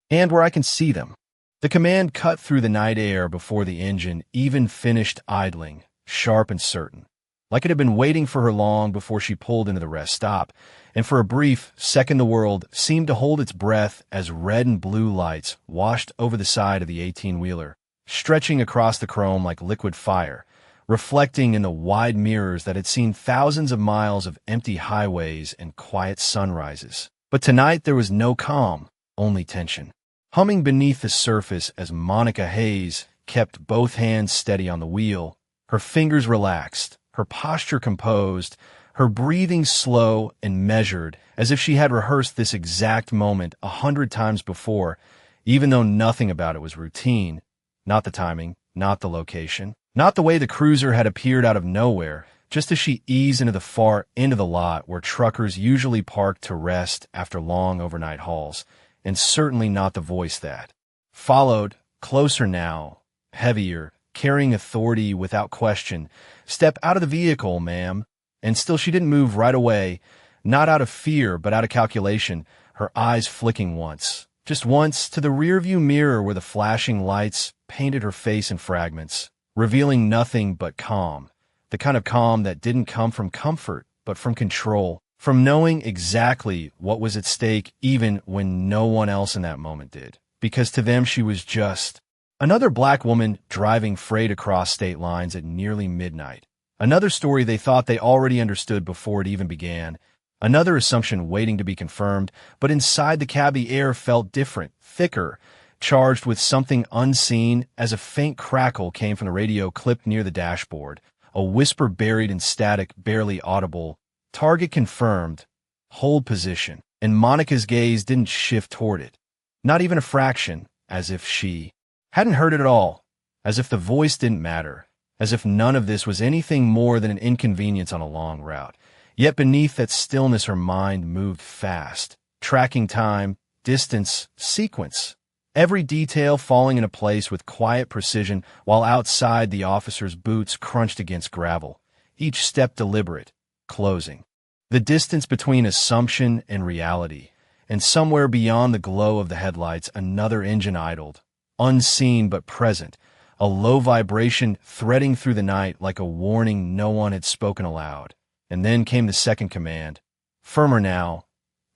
and where I can see them. The command cut through the night air before the engine even finished idling, sharp and certain, like it had been waiting for her long before she pulled into the rest stop, and for a brief second the world seemed to hold its breath as red and blue lights washed over the side of the 18-wheeler, stretching across the chrome like liquid fire, reflecting in the wide mirrors that had seen thousands of miles of empty highways and quiet sunrises. But tonight there was no calm, only tension. Humming beneath the surface as Monica Hayes kept both hands steady on the wheel, her fingers relaxed, her posture composed, her breathing slow and measured, as if she had rehearsed this exact moment 100 times before, even though nothing about it was routine. Not the timing, not the location, not the way the cruiser had appeared out of nowhere, just as she eased into the far end of the lot where truckers usually parked to rest after long overnight hauls, and certainly not the voice that followed, closer now, heavier, carrying authority without question. "Step out of the vehicle, ma'am." And still she didn't move right away, not out of fear but out of calculation, her eyes flicking once, just once, to the rearview mirror where the flashing lights painted her face in fragments, revealing nothing but calm, the kind of calm that didn't come from comfort but from control, from knowing exactly what was at stake even when no one else in that moment did, because to them she was just another black woman driving freight across state lines at nearly midnight. Another story they thought they already understood before it even began. Another assumption waiting to be confirmed, but inside the cab the air felt different, thicker, charged with something unseen as a faint crackle came from the radio clipped near the dashboard, a whisper buried in static, barely audible. "Target confirmed. Hold position." And Monica's gaze didn't shift toward it. Not even a fraction, as if she hadn't heard it at all, as if the voice didn't matter, as if none of this was anything more than an inconvenience on a long route. Yet beneath that stillness her mind moved fast, tracking time, distance, sequence, every detail falling into place with quiet precision while outside the officer's boots crunched against gravel, each step deliberate, closing the distance between assumption and reality. And somewhere beyond the glow of the headlights another engine idled, unseen but present, a low vibration threading through the night like a warning no one had spoken aloud. And then came the second command, firmer now,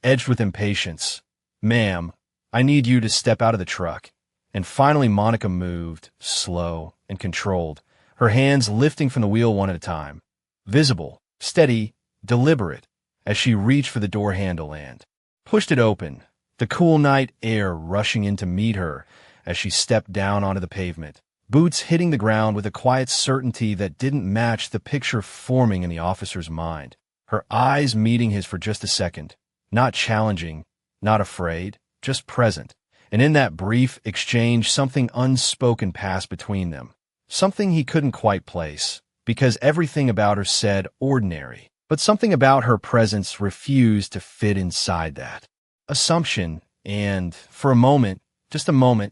edged with impatience. "Ma'am, I need you to step out of the truck." And finally Monica moved, slow and controlled, her hands lifting from the wheel one at a time, visible, steady, deliberate, as she reached for the door handle and pushed it open, the cool night air rushing in to meet her as she stepped down onto the pavement, boots hitting the ground with a quiet certainty that didn't match the picture forming in the officer's mind, her eyes meeting his for just a second, not challenging, not afraid, just present. And in that brief exchange something unspoken passed between them, something he couldn't quite place, because everything about her said ordinary, but something about her presence refused to fit inside that assumption, and for a moment, just a moment,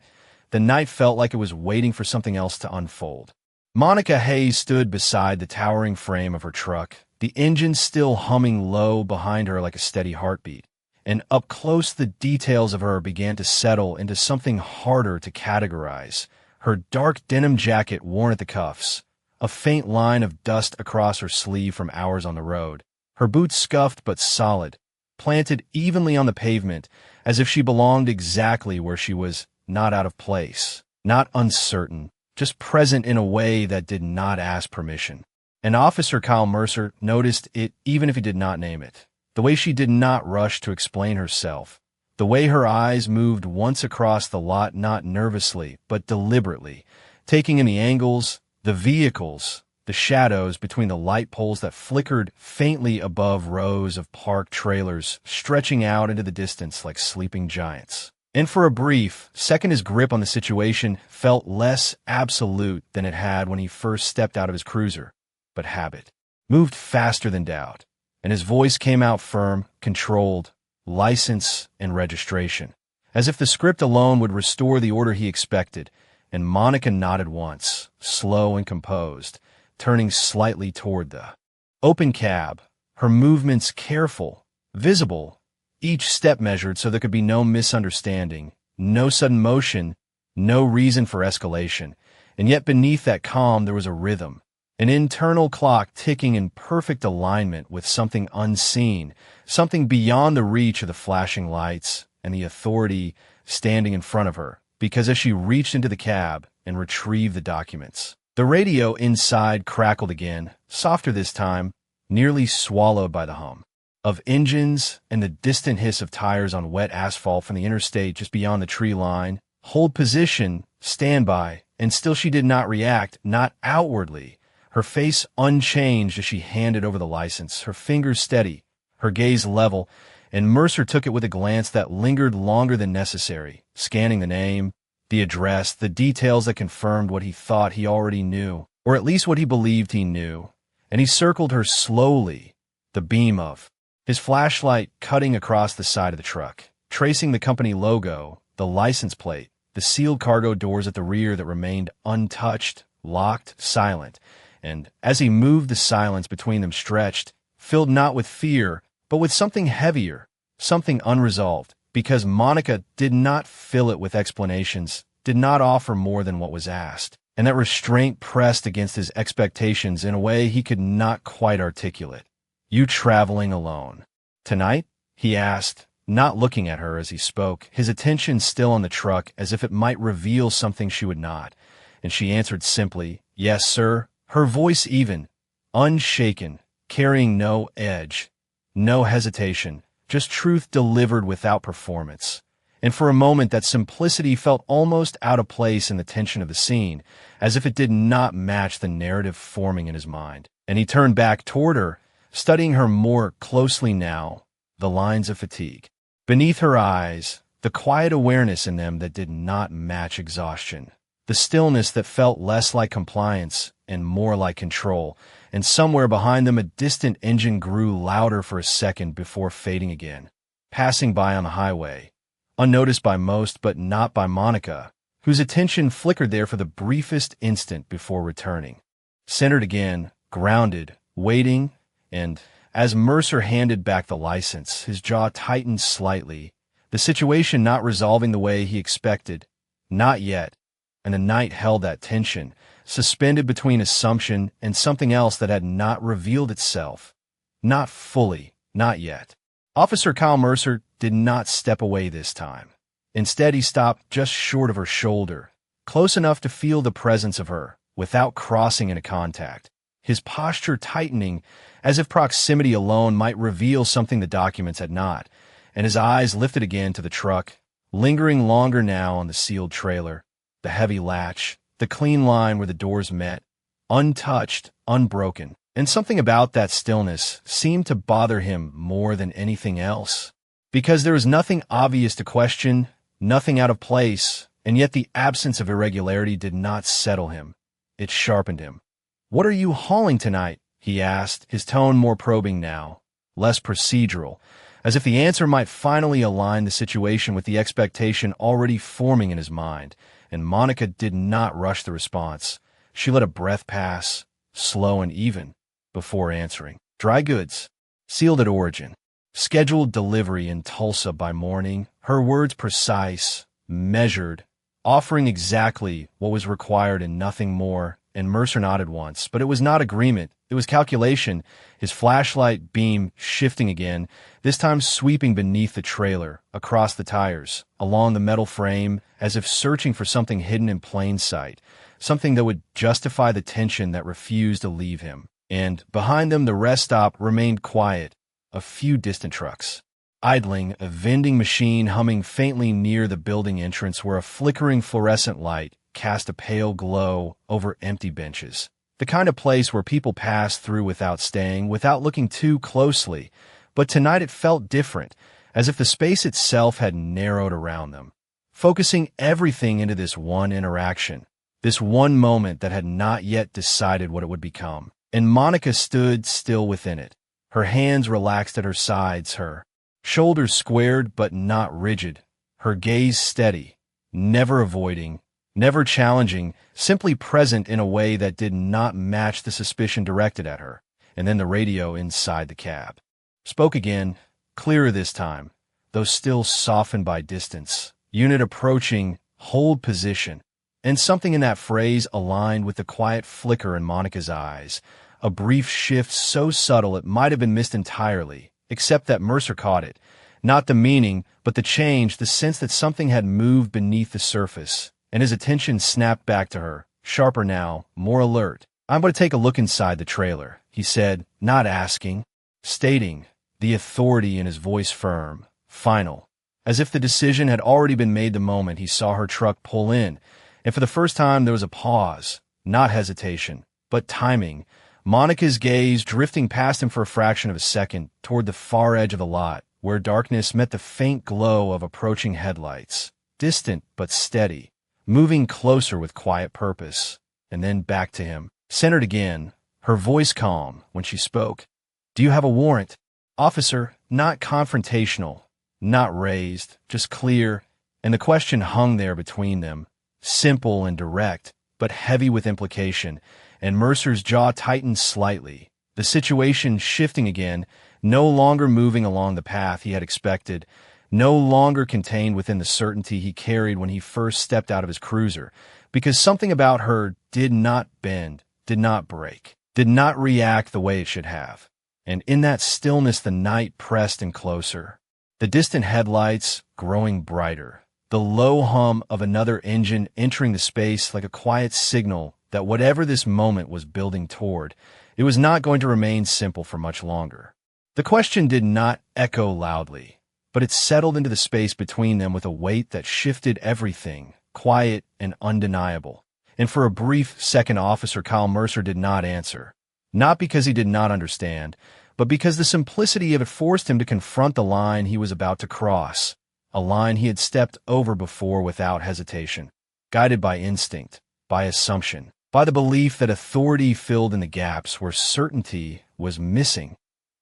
the night felt like it was waiting for something else to unfold. Monica Hayes stood beside the towering frame of her truck, the engine still humming low behind her like a steady heartbeat. And up close the details of her began to settle into something harder to categorize. Her dark denim jacket worn at the cuffs, a faint line of dust across her sleeve from hours on the road, her boots scuffed but solid, planted evenly on the pavement as if she belonged exactly where she was, not out of place, not uncertain, just present in a way that did not ask permission. And Officer Kyle Mercer noticed it even if he did not name it. The way she did not rush to explain herself, the way her eyes moved once across the lot not nervously but deliberately, taking in the angles, the vehicles, the shadows between the light poles that flickered faintly above rows of parked trailers stretching out into the distance like sleeping giants. And for a brief second his grip on the situation felt less absolute than it had when he first stepped out of his cruiser. But habit moved faster than doubt, and his voice came out firm, controlled, license and registration, as if the script alone would restore the order he expected. And Monica nodded once, slow and composed, turning slightly toward the open cab, her movements careful, visible, each step measured so there could be no misunderstanding, no sudden motion, no reason for escalation. And yet beneath that calm there was a rhythm, an internal clock ticking in perfect alignment with something unseen, something beyond the reach of the flashing lights and the authority standing in front of her, because as she reached into the cab and retrieved the documents, the radio inside crackled again, softer this time, nearly swallowed by the hum of engines and the distant hiss of tires on wet asphalt from the interstate just beyond the tree line. Hold position, stand by, and still she did not react, not outwardly, her face unchanged as she handed over the license, her fingers steady, her gaze level, and Mercer took it with a glance that lingered longer than necessary, scanning the name, the address, the details that confirmed what he thought he already knew, or at least what he believed he knew. And he circled her slowly, the beam of his flashlight cutting across the side of the truck, tracing the company logo, the license plate, the sealed cargo doors at the rear that remained untouched, locked, silent. And as he moved, the silence between them stretched, filled not with fear, but with something heavier, something unresolved, because Monica did not fill it with explanations, did not offer more than what was asked, and that restraint pressed against his expectations in a way he could not quite articulate. "You traveling alone tonight?" he asked, not looking at her as he spoke, his attention still on the truck as if it might reveal something she would not. And she answered simply, "Yes, sir," her voice even, unshaken, carrying no edge, no hesitation, just truth delivered without performance. And for a moment that simplicity felt almost out of place in the tension of the scene, as if it did not match the narrative forming in his mind. And he turned back toward her, studying her more closely now, the lines of fatigue beneath her eyes, the quiet awareness in them that did not match exhaustion, the stillness that felt less like compliance and more like control, and somewhere behind them a distant engine grew louder for a second before fading again, passing by on the highway, unnoticed by most but not by Monica, whose attention flickered there for the briefest instant before returning. Centered again, grounded, waiting, and as Mercer handed back the license, his jaw tightened slightly, the situation not resolving the way he expected. Not yet. And the night held that tension, suspended between assumption and something else that had not revealed itself. Not fully, not yet. Officer Kyle Mercer did not step away this time. Instead, he stopped just short of her shoulder, close enough to feel the presence of her, without crossing into contact, his posture tightening as if proximity alone might reveal something the documents had not, and his eyes lifted again to the truck, lingering longer now on the sealed trailer, the heavy latch, the clean line where the doors met, untouched, unbroken. And something about that stillness seemed to bother him more than anything else, because there was nothing obvious to question, nothing out of place, and yet the absence of irregularity did not settle him. It sharpened him. "What are you hauling tonight?" he asked, his tone more probing now, less procedural, as if the answer might finally align the situation with the expectation already forming in his mind. And Monica did not rush the response. She let a breath pass, slow and even, before answering. "Dry goods, sealed at origin, scheduled delivery in Tulsa by morning," her words precise, measured, offering exactly what was required and nothing more. And Mercer nodded once, but it was not agreement, it was calculation, his flashlight beam shifting again, this time sweeping beneath the trailer, across the tires, along the metal frame, as if searching for something hidden in plain sight, something that would justify the tension that refused to leave him. And behind them the rest stop remained quiet, a few distant trucks idling, a vending machine humming faintly near the building entrance where a flickering fluorescent light cast a pale glow over empty benches. The kind of place where people pass through without staying, without looking too closely. But tonight it felt different, as if the space itself had narrowed around them, focusing everything into this one interaction, this one moment that had not yet decided what it would become. And Monica stood still within it, her hands relaxed at her sides, her shoulders squared but not rigid, her gaze steady, never avoiding, never challenging, simply present in a way that did not match the suspicion directed at her. And then the radio inside the cab spoke again, clearer this time, though still softened by distance, Unit approaching, hold position. And something in that phrase aligned with the quiet flicker in Monica's eyes, a brief shift so subtle it might have been missed entirely, except that Mercer caught it. Not the meaning, but the change, the sense that something had moved beneath the surface, and his attention snapped back to her, sharper now, more alert. "I'm going to take a look inside the trailer," he said, not asking, stating, the authority in his voice firm, final, as if the decision had already been made the moment he saw her truck pull in. And for the first time there was a pause, not hesitation, but timing, Monica's gaze drifting past him for a fraction of a second toward the far edge of the lot, where darkness met the faint glow of approaching headlights, distant but steady, moving closer with quiet purpose, and then back to him, centered again, her voice calm when she spoke. "Do you have a warrant?" "Officer," not confrontational, not raised, just clear, and the question hung there between them, simple and direct, but heavy with implication, and Mercer's jaw tightened slightly, the situation shifting again, no longer moving along the path he had expected, no longer contained within the certainty he carried when he first stepped out of his cruiser, because something about her did not bend, did not break, did not react the way it should have. And in that stillness the night pressed in closer, the distant headlights growing brighter, the low hum of another engine entering the space like a quiet signal that whatever this moment was building toward, it was not going to remain simple for much longer. The question did not echo loudly, but it settled into the space between them with a weight that shifted everything, quiet and undeniable. And for a brief second, Officer Kyle Mercer did not answer, not because he did not understand, but because the simplicity of it forced him to confront the line he was about to cross, a line he had stepped over before without hesitation, guided by instinct, by assumption, by the belief that authority filled in the gaps where certainty was missing.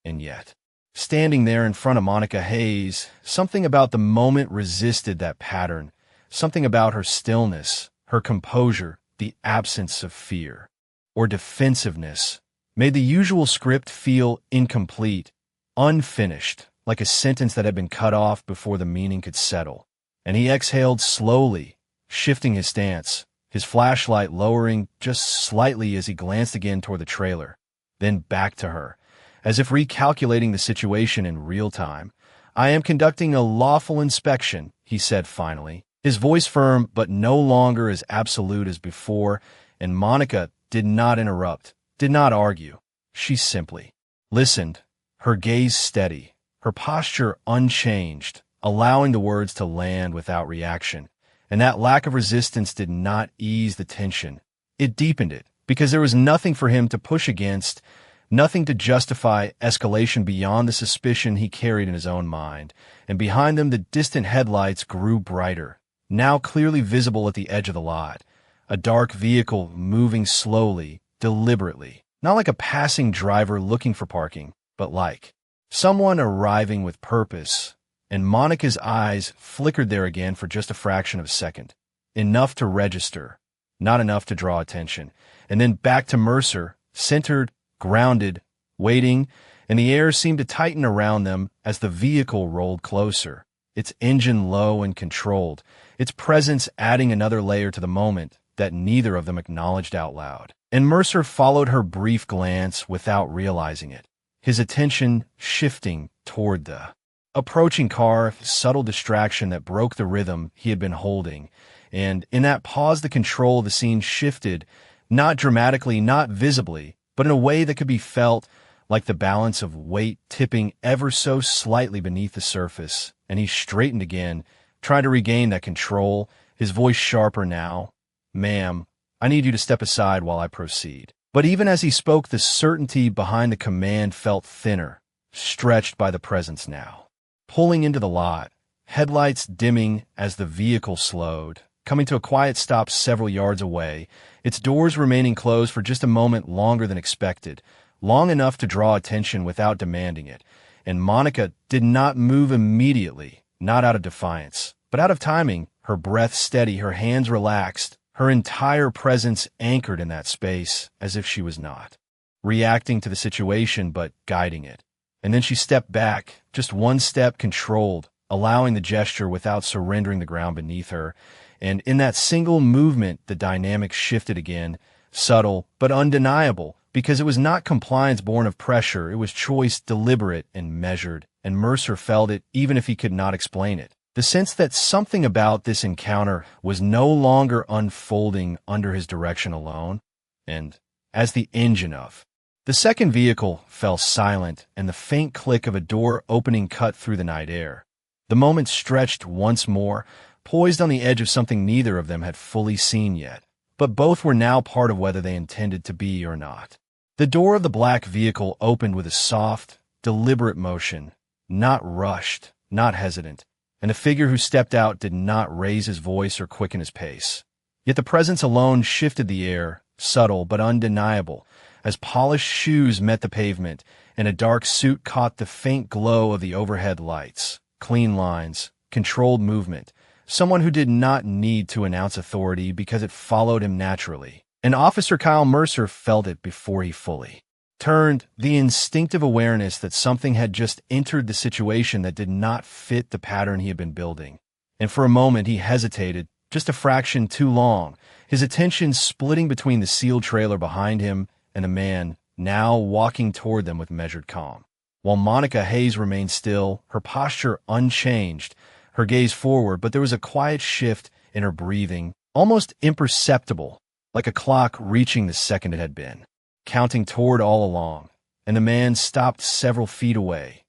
And yet, standing there in front of Monica Hayes, something about the moment resisted that pattern, something about her stillness, her composure, the absence of fear or defensiveness, made the usual script feel incomplete, unfinished, like a sentence that had been cut off before the meaning could settle. And he exhaled slowly, shifting his stance, his flashlight lowering just slightly as he glanced again toward the trailer, then back to her, as if recalculating the situation in real time. "I am conducting a lawful inspection," he said finally, his voice firm but no longer as absolute as before, and Monica did not interrupt, did not argue. She simply listened, her gaze steady, her posture unchanged, allowing the words to land without reaction. And that lack of resistance did not ease the tension. It deepened it, because there was nothing for him to push against, nothing to justify escalation beyond the suspicion he carried in his own mind. And behind them the distant headlights grew brighter, now clearly visible at the edge of the lot, a dark vehicle moving slowly, deliberately, not like a passing driver looking for parking, but like someone arriving with purpose. And Monica's eyes flickered there again for just a fraction of a second, enough to register, not enough to draw attention, and then back to Mercer, centered, grounded, waiting, and the air seemed to tighten around them as the vehicle rolled closer, its engine low and controlled, its presence adding another layer to the moment that neither of them acknowledged out loud. And Mercer followed her brief glance without realizing it, his attention shifting toward the approaching car, subtle distraction that broke the rhythm he had been holding. And in that pause, the control of the scene shifted, not dramatically, not visibly, but in a way that could be felt, like the balance of weight tipping ever so slightly beneath the surface. And he straightened again, trying to regain that control, his voice sharper now. "Ma'am, I need you to step aside while I proceed." But even as he spoke, the certainty behind the command felt thinner, stretched by the presence now. Pulling into the lot, headlights dimming as the vehicle slowed, coming to a quiet stop several yards away, its doors remaining closed for just a moment longer than expected, long enough to draw attention without demanding it. And Monica did not move immediately, not out of defiance, but out of timing, her breath steady, her hands relaxed, her entire presence anchored in that space as if she was not reacting to the situation but guiding it. And then she stepped back, just one step, controlled, allowing the gesture without surrendering the ground beneath her. And in that single movement, the dynamic shifted again, subtle but undeniable, because it was not compliance born of pressure, it was choice deliberate and measured, and Mercer felt it even if he could not explain it. The sense that something about this encounter was no longer unfolding under his direction alone, and as the engine of. The second vehicle fell silent, and the faint click of a door opening cut through the night air. The moment stretched once more, poised on the edge of something neither of them had fully seen yet, but both were now part of whether they intended to be or not. The door of the black vehicle opened with a soft, deliberate motion, not rushed, not hesitant, and the figure who stepped out did not raise his voice or quicken his pace. Yet the presence alone shifted the air, subtle but undeniable, as polished shoes met the pavement, and a dark suit caught the faint glow of the overhead lights. Clean lines, controlled movement, someone who did not need to announce authority because it followed him naturally. And Officer Kyle Mercer felt it before he fully turned, the instinctive awareness that something had just entered the situation that did not fit the pattern he had been building. And for a moment he hesitated, just a fraction too long, his attention splitting between the sealed trailer behind him and the man now walking toward them with measured calm. While Monica Hayes remained still, her posture unchanged, her gaze forward, but there was a quiet shift in her breathing, almost imperceptible, like a clock reaching the second it had been, counting toward all along, and the man stopped several feet away,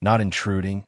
not intruding,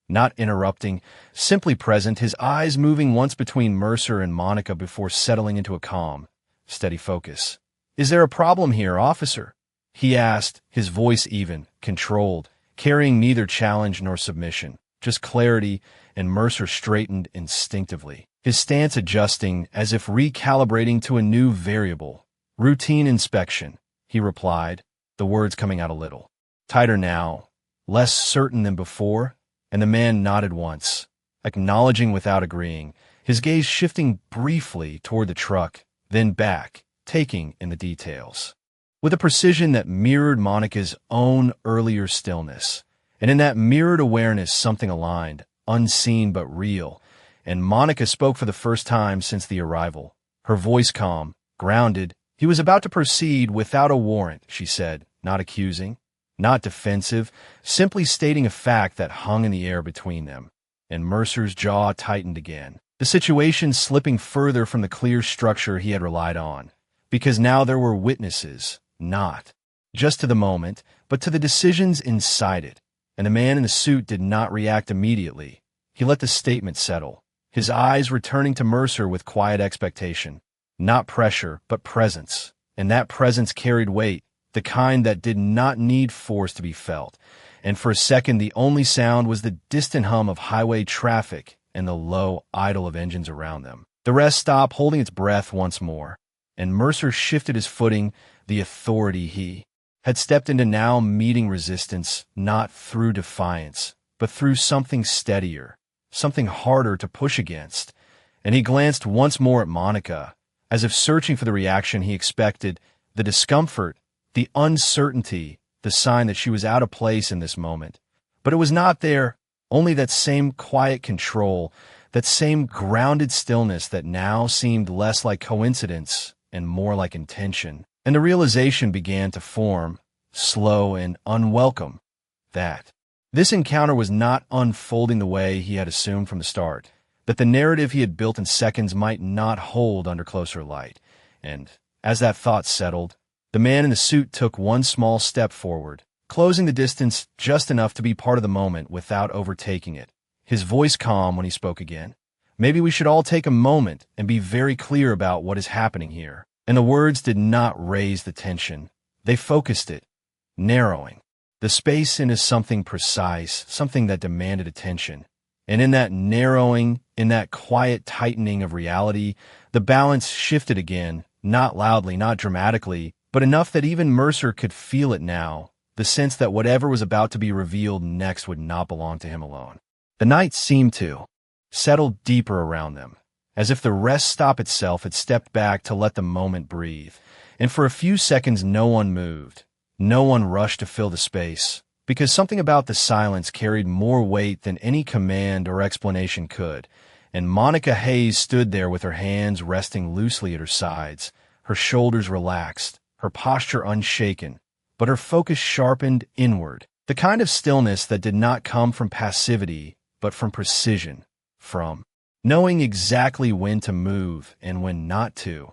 not interrupting, simply present, his eyes moving once between Mercer and Monica before settling into a calm, steady focus. "Is there a problem here, officer?" he asked, his voice even, controlled, carrying neither challenge nor submission, just clarity, and Mercer straightened instinctively, his stance adjusting as if recalibrating to a new variable. "Routine inspection," he replied, the words coming out a little tighter now, less certain than before, and the man nodded once, acknowledging without agreeing, his gaze shifting briefly toward the truck, then back, taking in the details. With a precision that mirrored Monica's own earlier stillness, and in that mirrored awareness something aligned, unseen but real, and Monica spoke for the first time since the arrival, her voice calm, grounded. "He was about to proceed without a warrant," she said, not accusing, not defensive, simply stating a fact that hung in the air between them. And Mercer's jaw tightened again, the situation slipping further from the clear structure he had relied on, because now there were witnesses, not just to the moment, but to the decisions inside it. And the man in the suit did not react immediately. He let the statement settle, his eyes returning to Mercer with quiet expectation. Not pressure, but presence. And that presence carried weight, the kind that did not need force to be felt. And for a second, the only sound was the distant hum of highway traffic and the low idle of engines around them. The rest stopped, holding its breath once more. And Mercer shifted his footing, the authority he had stepped into now meeting resistance, not through defiance, but through something steadier, something harder to push against. And he glanced once more at Monica, as if searching for the reaction he expected, the discomfort, the uncertainty, the sign that she was out of place in this moment. But it was not there, only that same quiet control, that same grounded stillness that now seemed less like coincidence and more like intention. And the realization began to form, slow and unwelcome, that this encounter was not unfolding the way he had assumed from the start, that the narrative he had built in seconds might not hold under closer light. And as that thought settled, the man in the suit took one small step forward, closing the distance just enough to be part of the moment without overtaking it, his voice calm when he spoke again. "Maybe we should all take a moment and be very clear about what is happening here." And the words did not raise the tension. They focused it, narrowing the space into something precise, something that demanded attention. And in that narrowing, in that quiet tightening of reality, the balance shifted again, not loudly, not dramatically, but enough that even Mercer could feel it now, the sense that whatever was about to be revealed next would not belong to him alone. The night seemed to settle deeper around them, as if the rest stop itself had stepped back to let the moment breathe. And for a few seconds no one moved. No one rushed to fill the space. because something about the silence carried more weight than any command or explanation could, and Monica Hayes stood there with her hands resting loosely at her sides, her shoulders relaxed, her posture unshaken, but her focus sharpened inward, the kind of stillness that did not come from passivity, but from precision, from knowing exactly when to move and when not to.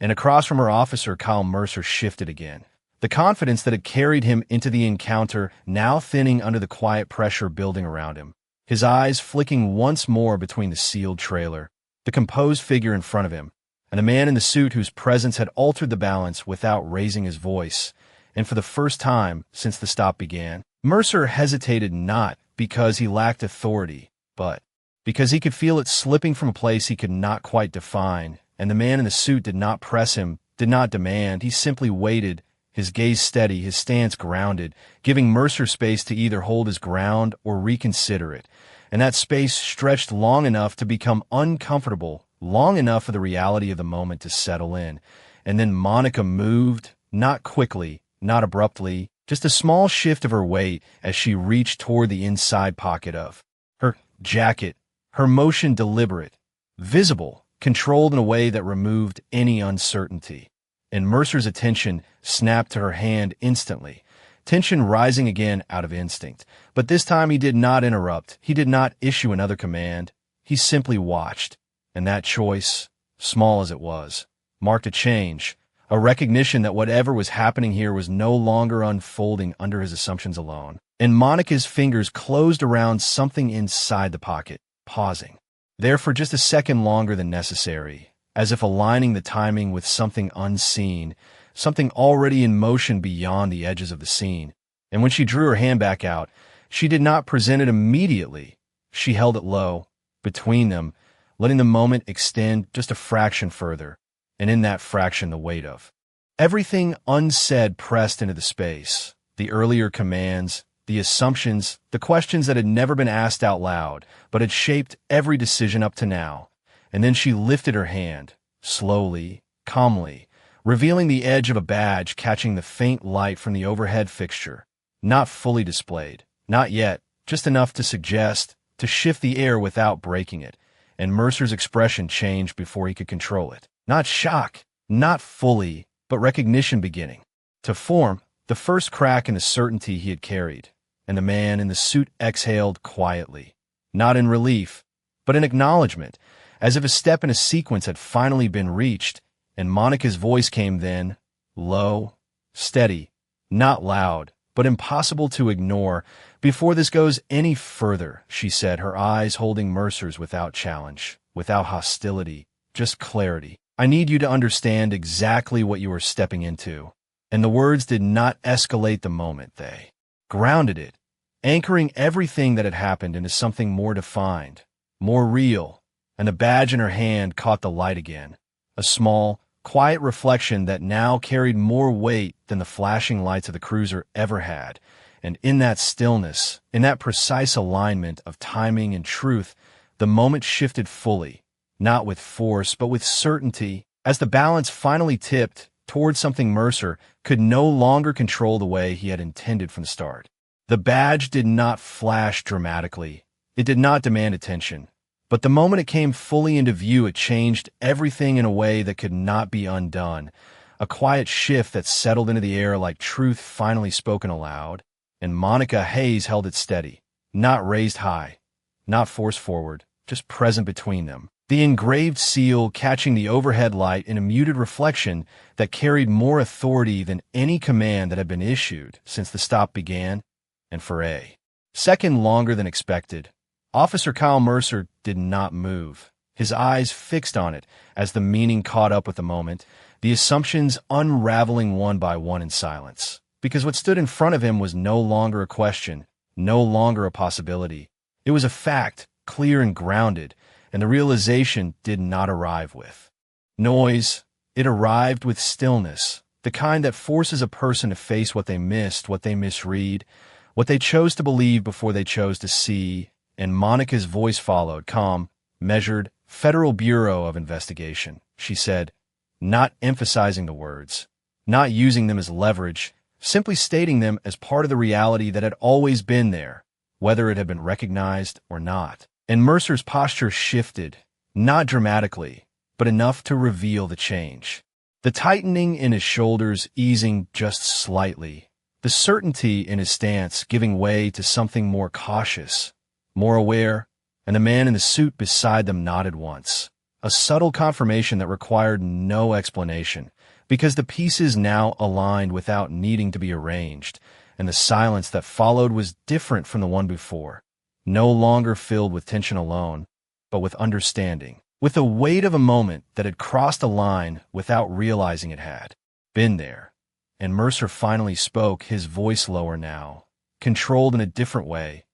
And across from her officer, Kyle Mercer shifted again. The confidence that had carried him into the encounter now thinning under the quiet pressure building around him, his eyes flicking once more between the sealed trailer, the composed figure in front of him, and the man in the suit whose presence had altered the balance without raising his voice. And for the first time since the stop began, Mercer hesitated not because he lacked authority, but because he could feel it slipping from a place he could not quite define, and the man in the suit did not press him, did not demand, he simply waited, his gaze steady, his stance grounded, giving Mercer space to either hold his ground or reconsider it. And that space stretched long enough to become uncomfortable, long enough for the reality of the moment to settle in. And then Monica moved, not quickly, not abruptly, just a small shift of her weight as she reached toward the inside pocket of her jacket, her motion deliberate, visible, controlled in a way that removed any uncertainty. And Mercer's attention snapped to her hand instantly, tension rising again out of instinct. But this time he did not interrupt. He did not issue another command. He simply watched. And that choice, small as it was, marked a change, a recognition that whatever was happening here was no longer unfolding under his assumptions alone. And Monica's fingers closed around something inside the pocket, pausing there for just a second longer than necessary, as if aligning the timing with something unseen, something already in motion beyond the edges of the scene. And when she drew her hand back out, she did not present it immediately. She held it low, between them, letting the moment extend just a fraction further, and in that fraction the weight of everything unsaid pressed into the space, the earlier commands, the assumptions, the questions that had never been asked out loud, but had shaped every decision up to now. And then she lifted her hand, slowly, calmly, revealing the edge of a badge catching the faint light from the overhead fixture, not fully displayed, not yet, just enough to suggest, to shift the air without breaking it. And Mercer's expression changed before he could control it. Not shock, not fully, but recognition beginning to form, the first crack in the certainty he had carried. And the man in the suit exhaled quietly, not in relief, but in acknowledgement, as if a step in a sequence had finally been reached. And Monica's voice came then, low, steady, not loud, but impossible to ignore. "Before this goes any further," she said, her eyes holding Mercer's without challenge, without hostility, just clarity, "I need you to understand exactly what you are stepping into." And the words did not escalate the moment, they grounded it, anchoring everything that had happened into something more defined, more real. And the badge in her hand caught the light again, a small, quiet reflection that now carried more weight than the flashing lights of the cruiser ever had. And in that stillness, in that precise alignment of timing and truth, the moment shifted fully, not with force, but with certainty, as the balance finally tipped toward something Mercer could no longer control the way he had intended from the start. The badge did not flash dramatically. It did not demand attention. But the moment it came fully into view, it changed everything in a way that could not be undone, a quiet shift that settled into the air like truth finally spoken aloud. And Monica Hayes held it steady, not raised high, not forced forward, just present between them. The engraved seal catching the overhead light in a muted reflection that carried more authority than any command that had been issued since the stop began. And for a second longer than expected, Officer Kyle Mercer did not move, his eyes fixed on it as the meaning caught up with the moment, the assumptions unraveling one by one in silence. Because what stood in front of him was no longer a question, no longer a possibility. It was a fact, clear and grounded, and the realization did not arrive with noise. It arrived with stillness, the kind that forces a person to face what they missed, what they misread, what they chose to believe before they chose to see. And Monica's voice followed, calm, measured. "Federal Bureau of Investigation," she said, not emphasizing the words, not using them as leverage, simply stating them as part of the reality that had always been there, whether it had been recognized or not. And Mercer's posture shifted, not dramatically, but enough to reveal the change. The tightening in his shoulders easing just slightly, the certainty in his stance giving way to something more cautious, more aware, and the man in the suit beside them nodded once. A subtle confirmation that required no explanation, because the pieces now aligned without needing to be arranged, and the silence that followed was different from the one before, no longer filled with tension alone, but with understanding, with the weight of a moment that had crossed a line without realizing it had. Been there. And Mercer finally spoke, his voice lower now, controlled in a different way.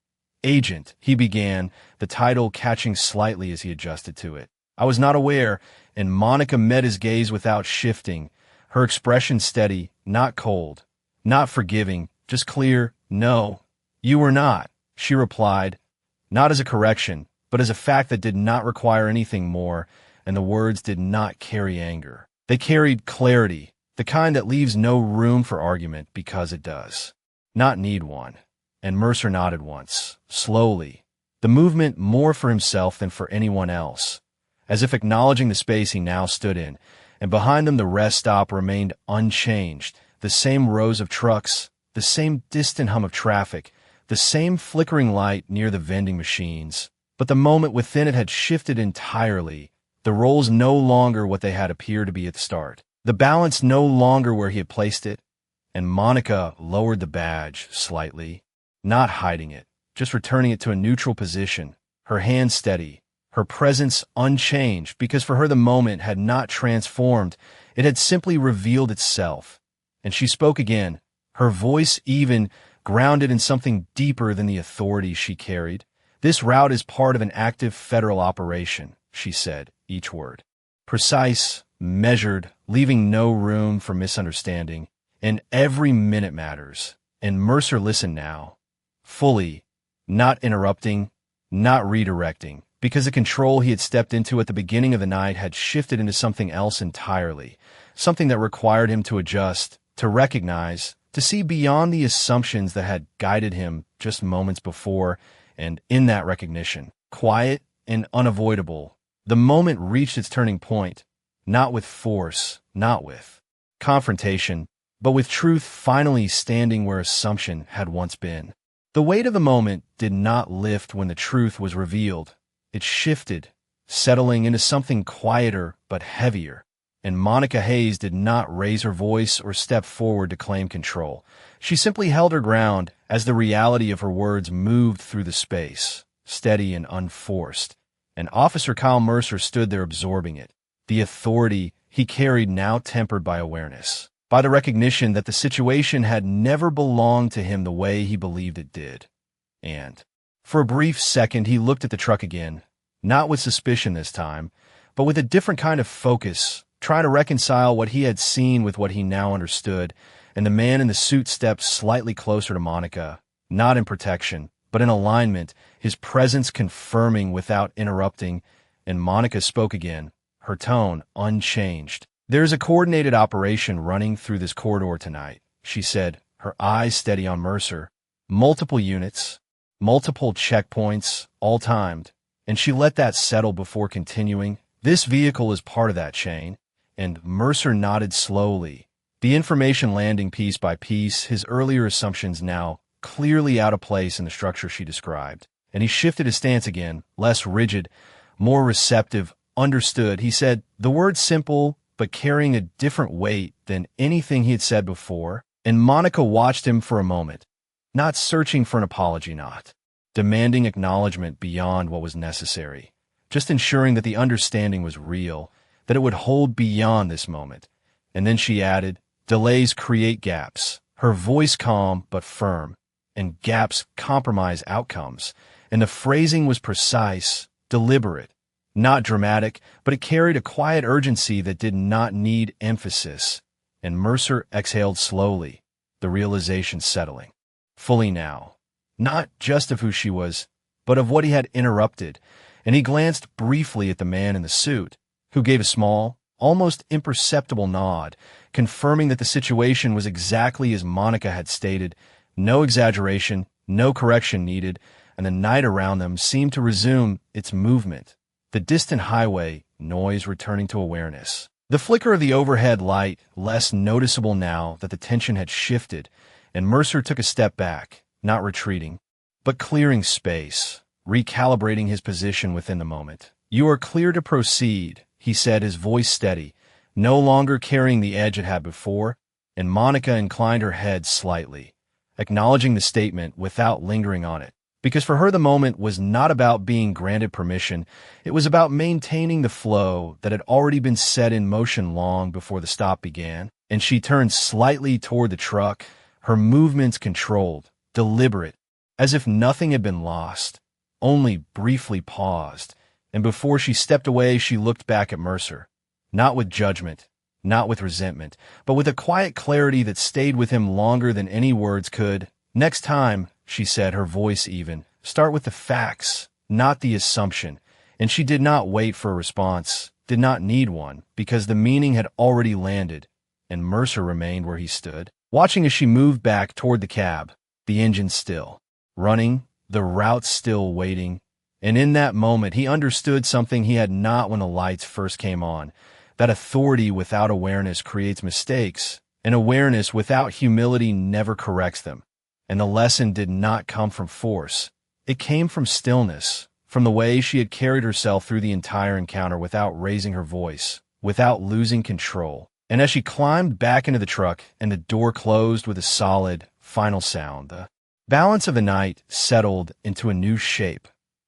"Agent," he began, the title catching slightly as he adjusted to it. "I was not aware," and Monica met his gaze without shifting, her expression steady, not cold, not forgiving, just clear. "No, you were not," she replied, not as a correction, but as a fact that did not require anything more, and the words did not carry anger. They carried clarity, the kind that leaves no room for argument because it does not need one. And Mercer nodded once, slowly, the movement more for himself than for anyone else, as if acknowledging the space he now stood in, and behind them the rest stop remained unchanged, the same rows of trucks, the same distant hum of traffic, the same flickering light near the vending machines. But the moment within it had shifted entirely, the roles no longer what they had appeared to be at the start, the balance no longer where he had placed it, and Monica lowered the badge slightly, not hiding it, just returning it to a neutral position, her hand steady, her presence unchanged, because for her the moment had not transformed, it had simply revealed itself. And she spoke again, her voice even, grounded in something deeper than the authority she carried. "This route is part of an active federal operation," she said, each word. Precise, measured, leaving no room for misunderstanding, and every minute matters. And Mercer listened now, fully, not interrupting, not redirecting, because the control he had stepped into at the beginning of the night had shifted into something else entirely, something that required him to adjust, to recognize, to see beyond the assumptions that had guided him just moments before, and in that recognition, quiet and unavoidable, the moment reached its turning point, not with force, not with confrontation, but with truth finally standing where assumption had once been. The weight of the moment did not lift when the truth was revealed. It shifted, settling into something quieter but heavier. And Monica Hayes did not raise her voice or step forward to claim control. She simply held her ground as the reality of her words moved through the space, steady and unforced. And Officer Kyle Mercer stood there absorbing it, the authority he carried now tempered by awareness, by the recognition that the situation had never belonged to him the way he believed it did. And for a brief second he looked at the truck again, not with suspicion this time, but with a different kind of focus, trying to reconcile what he had seen with what he now understood, and the man in the suit stepped slightly closer to Monica, not in protection, but in alignment, his presence confirming without interrupting, and Monica spoke again, her tone unchanged. "There's a coordinated operation running through this corridor tonight," she said, her eyes steady on Mercer. "Multiple units, multiple checkpoints, all timed," and she let that settle before continuing. "This vehicle is part of that chain." And Mercer nodded slowly, the information landing piece by piece, his earlier assumptions now clearly out of place in the structure she described. And he shifted his stance again, less rigid, more receptive. "Understood," he said, the words simple, but carrying a different weight than anything he had said before. And Monica watched him for a moment, not searching for an apology, not demanding acknowledgement beyond what was necessary, just ensuring that the understanding was real, that it would hold beyond this moment. And then she added, "Delays create gaps," her voice calm but firm, "and gaps compromise outcomes." And the phrasing was precise, deliberate, not dramatic, but it carried a quiet urgency that did not need emphasis. And Mercer exhaled slowly, the realization settling, fully now, not just of who she was, but of what he had interrupted. And he glanced briefly at the man in the suit, who gave a small, almost imperceptible nod, confirming that the situation was exactly as Monica had stated. No exaggeration, no correction needed, and the night around them seemed to resume its movement. The distant highway, noise returning to awareness. The flicker of the overhead light, less noticeable now that the tension had shifted, and Mercer took a step back, not retreating, but clearing space, recalibrating his position within the moment. "You are clear to proceed," he said, his voice steady, no longer carrying the edge it had before, and Monica inclined her head slightly, acknowledging the statement without lingering on it. Because for her the moment was not about being granted permission, it was about maintaining the flow that had already been set in motion long before the stop began, and she turned slightly toward the truck, her movements controlled, deliberate, as if nothing had been lost, only briefly paused, and before she stepped away she looked back at Mercer, not with judgment, not with resentment, but with a quiet clarity that stayed with him longer than any words could. "Next time," she said, her voice even, "start with the facts, not the assumption." And she did not wait for a response, did not need one, because the meaning had already landed, and Mercer remained where he stood, watching as she moved back toward the cab, the engine still running, the route still waiting. And in that moment he understood something he had not when the lights first came on, that authority without awareness creates mistakes, and awareness without humility never corrects them. And the lesson did not come from force. It came from stillness, from the way she had carried herself through the entire encounter without raising her voice, without losing control. And as she climbed back into the truck and the door closed with a solid, final sound, the balance of the night settled into a new shape,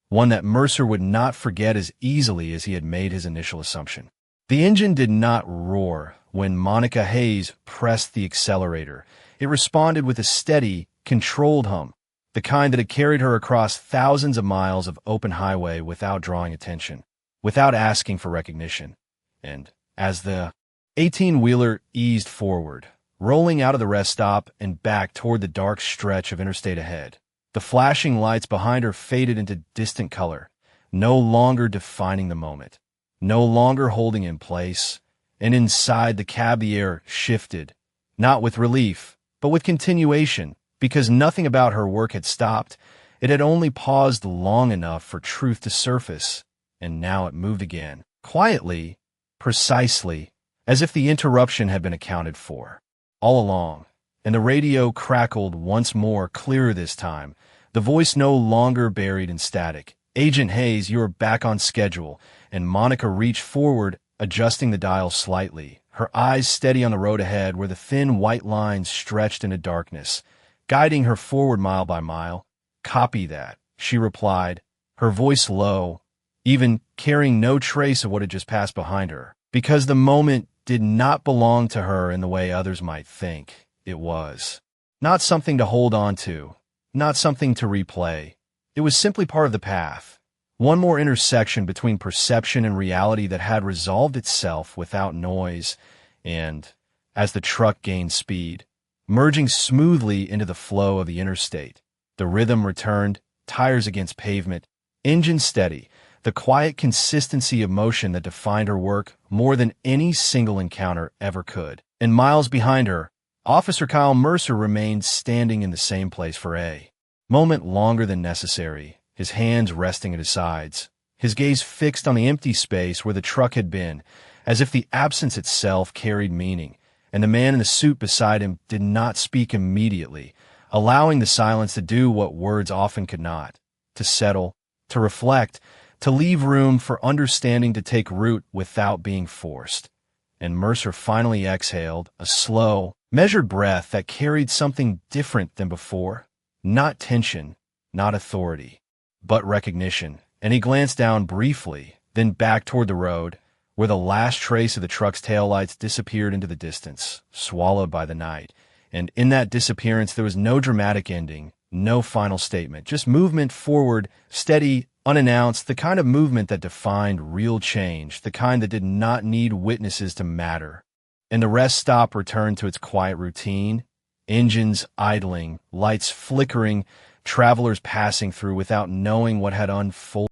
one that Mercer would not forget as easily as he had made his initial assumption. The engine did not roar when Monica Hayes pressed the accelerator. It responded with a steady, controlled hum, the kind that had carried her across thousands of miles of open highway without drawing attention, without asking for recognition. And as the 18-wheeler eased forward, rolling out of the rest stop and back toward the dark stretch of interstate ahead, the flashing lights behind her faded into distant color, no longer defining the moment, no longer holding in place, and inside the cab the air shifted, not with relief, but with continuation, because nothing about her work had stopped. It had only paused long enough for truth to surface, and now it moved again, quietly, precisely, as if the interruption had been accounted for all along. And the radio crackled once more, clearer this time, the voice no longer buried in static. "Agent Hayes, you are back on schedule." And Monica reached forward, adjusting the dial slightly, her eyes steady on the road ahead where the thin white lines stretched into darkness, guiding her forward mile by mile. "Copy that," she replied, her voice low, even carrying no trace of what had just passed behind her, because the moment did not belong to her in the way others might think it was. Not something to hold on to, not something to replay. It was simply part of the path, one more intersection between perception and reality that had resolved itself without noise, and, as the truck gained speed, merging smoothly into the flow of the interstate, the rhythm returned, tires against pavement, engine steady, the quiet consistency of motion that defined her work more than any single encounter ever could. And miles behind her, Officer Kyle Mercer remained standing in the same place for a moment longer than necessary, his hands resting at his sides, his gaze fixed on the empty space where the truck had been, as if the absence itself carried meaning. And the man in the suit beside him did not speak immediately, allowing the silence to do what words often could not, to settle, to reflect, to leave room for understanding to take root without being forced. And Mercer finally exhaled, a slow, measured breath that carried something different than before. Not tension, not authority, but recognition. And he glanced down briefly, then back toward the road, where the last trace of the truck's taillights disappeared into the distance, swallowed by the night. And in that disappearance there was no dramatic ending, no final statement, just movement forward, steady, unannounced, the kind of movement that defined real change, the kind that did not need witnesses to matter. And the rest stop returned to its quiet routine, engines idling, lights flickering, travelers passing through without knowing what had unfolded.